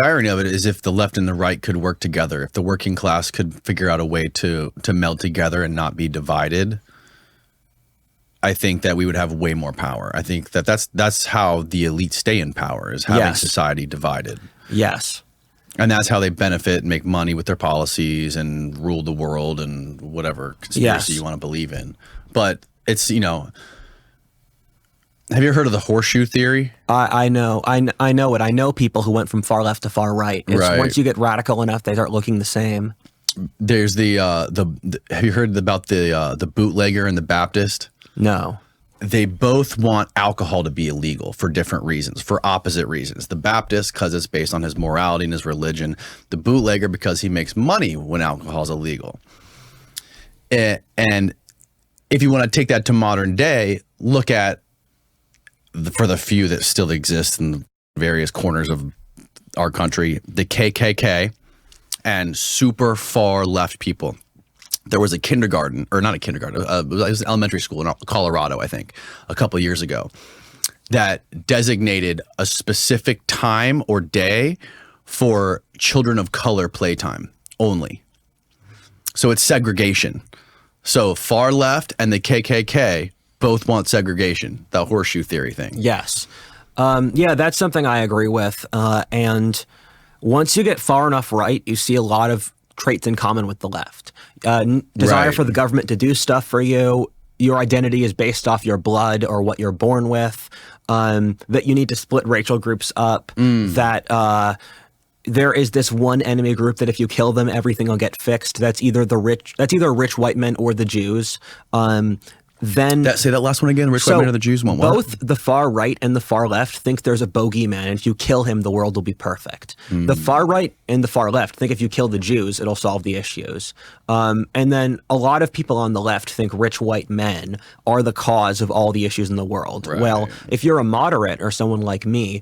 irony of it is if the left and the right could work together, if the working class could figure out a way to meld together and not be divided, I think that we would have way more power. I think that that's how the elite stay in power, is having society divided. Yes. And that's how they benefit and make money with their policies and rule the world and whatever conspiracy you want to believe in. But it's, you know, have you ever heard of the horseshoe theory? I know it. I know people who went from far left to far right. Once you get radical enough, they start looking the same. There's the have you heard about the bootlegger and the Baptist? No. They both want alcohol to be illegal for different reasons, for opposite reasons. The Baptist, because it's based on his morality and his religion. The bootlegger, because he makes money when alcohol is illegal. And if you want to take that to modern day, look at, for the few that still exist in the various corners of our country, the KKK and super far left people. There was a kindergarten, or not a kindergarten, it was an elementary school in Colorado, I think, a couple of years ago, that designated a specific time or day for children of color playtime only. So it's segregation. So far left and the KKK both want segregation, the horseshoe theory thing. Yes. Yeah, that's something I agree with. And once you get far enough right, you see a lot of traits in common with the left. Desire for the government to do stuff for you. Your identity is based off your blood or what you're born with. That you need to split racial groups up. That there is this one enemy group that if you kill them, everything will get fixed. That's either rich white men or the Jews. Say that last one again. Rich white men or the Jews want what? Both the far right and the far left think there's a bogeyman, and if you kill him, the world will be perfect. The far right and the far left think if you kill the Jews, it'll solve the issues. And then a lot of people on the left think rich white men are the cause of all the issues in the world. Right. Well, if you're a moderate or someone like me,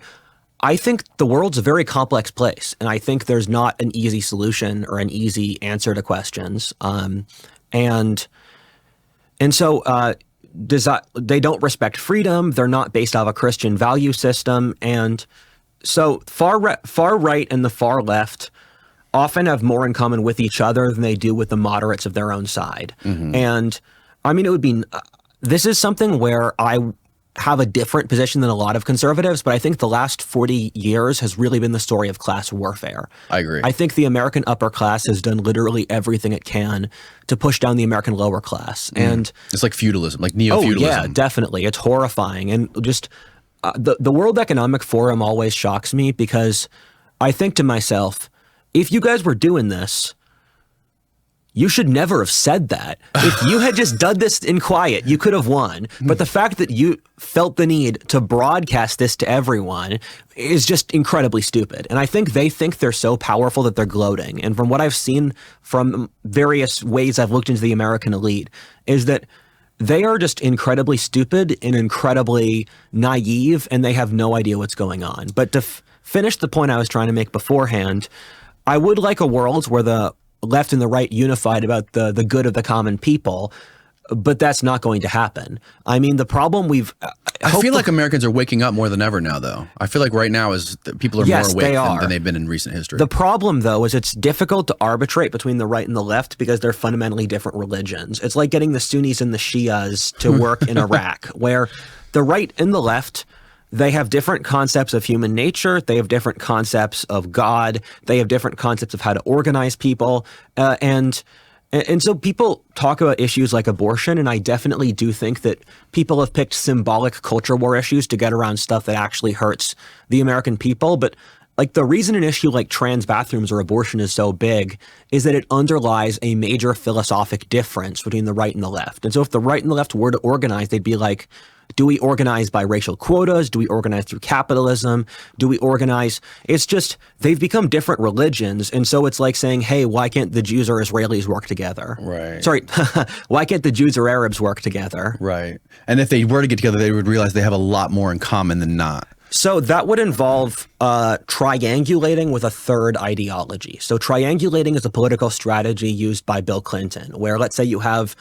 I think the world's a very complex place, and I think there's not an easy solution or an easy answer to questions. And so they don't respect freedom. They're not based off a Christian value system. And so far right and the far left often have more in common with each other than they do with the moderates of their own side. And I mean, this is something where I have a different position than a lot of conservatives, but I think the last 40 years has really been the story of class warfare. I agree. I think the American upper class has done literally everything it can to push down the American lower class. And it's like feudalism, like neo-feudalism. Oh, yeah, definitely. It's horrifying. And just the World Economic Forum always shocks me because I think to myself, if you guys were doing this, you should never have said that. If you had just done this in quiet, you could have won. But the fact that you felt the need to broadcast this to everyone is just incredibly stupid. And I think they think they're so powerful that they're gloating. And from what I've seen from various ways I've looked into the American elite is that they are just incredibly stupid and incredibly naive, and they have no idea what's going on. But to finish the point I was trying to make beforehand, I would like a world where the left and the right unified about the good of the common people, but that's not going to happen. I mean, the problem I feel like Americans are waking up more than ever now, though. I feel like right now is people are more awake than they've been in recent history. The problem, though, is it's difficult to arbitrate between the right and the left because they're fundamentally different religions. It's like getting the Sunnis and the Shias to work in Iraq, where the right and the left, they have different concepts of human nature. They have different concepts of God. They have different concepts of how to organize people. And so people talk about issues like abortion, and I definitely do think that people have picked symbolic culture war issues to get around stuff that actually hurts the American people. But like the reason an issue like trans bathrooms or abortion is so big is that it underlies a major philosophic difference between the right and the left. And so if the right and the left were to organize, they'd be like, do we organize by racial quotas? Do we organize through capitalism? Do we organize? It's just they've become different religions. And so it's like saying, hey, why can't the Jews or Israelis work together? Right. Sorry, why can't the Jews or Arabs work together? Right. And if they were to get together, they would realize they have a lot more in common than not. So that would involve triangulating with a third ideology. So triangulating is a political strategy used by Bill Clinton, where let's say you have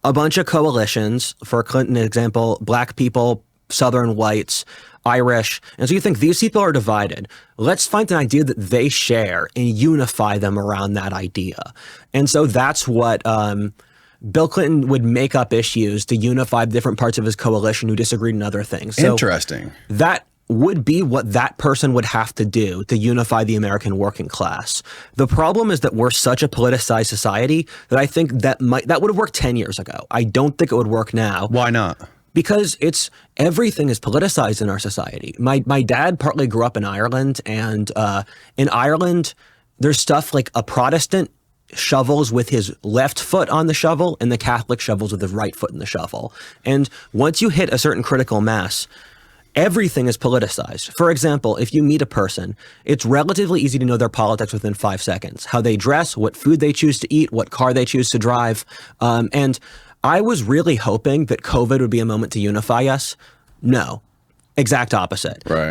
a bunch of coalitions. For Clinton example, black people, Southern whites, Irish. And so you think these people are divided. Let's find an idea that they share and unify them around that idea. And so that's what Bill Clinton would make up issues to unify different parts of his coalition who disagreed in other things. So interesting. That would be what that person would have to do to unify the American working class. The problem is that we're such a politicized society that I think that would have worked 10 years ago. I don't think it would work now. Why not? Because everything is politicized in our society. My dad partly grew up in Ireland, and in Ireland, there's stuff like a Protestant shovels with his left foot on the shovel and the Catholic shovels with his right foot in the shovel. And once you hit a certain critical mass, everything is politicized. For example, if you meet a person, it's relatively easy to know their politics within 5 seconds. How they dress, what food they choose to eat, what car they choose to drive. And I was really hoping that COVID would be a moment to unify us. No. Exact opposite. Right.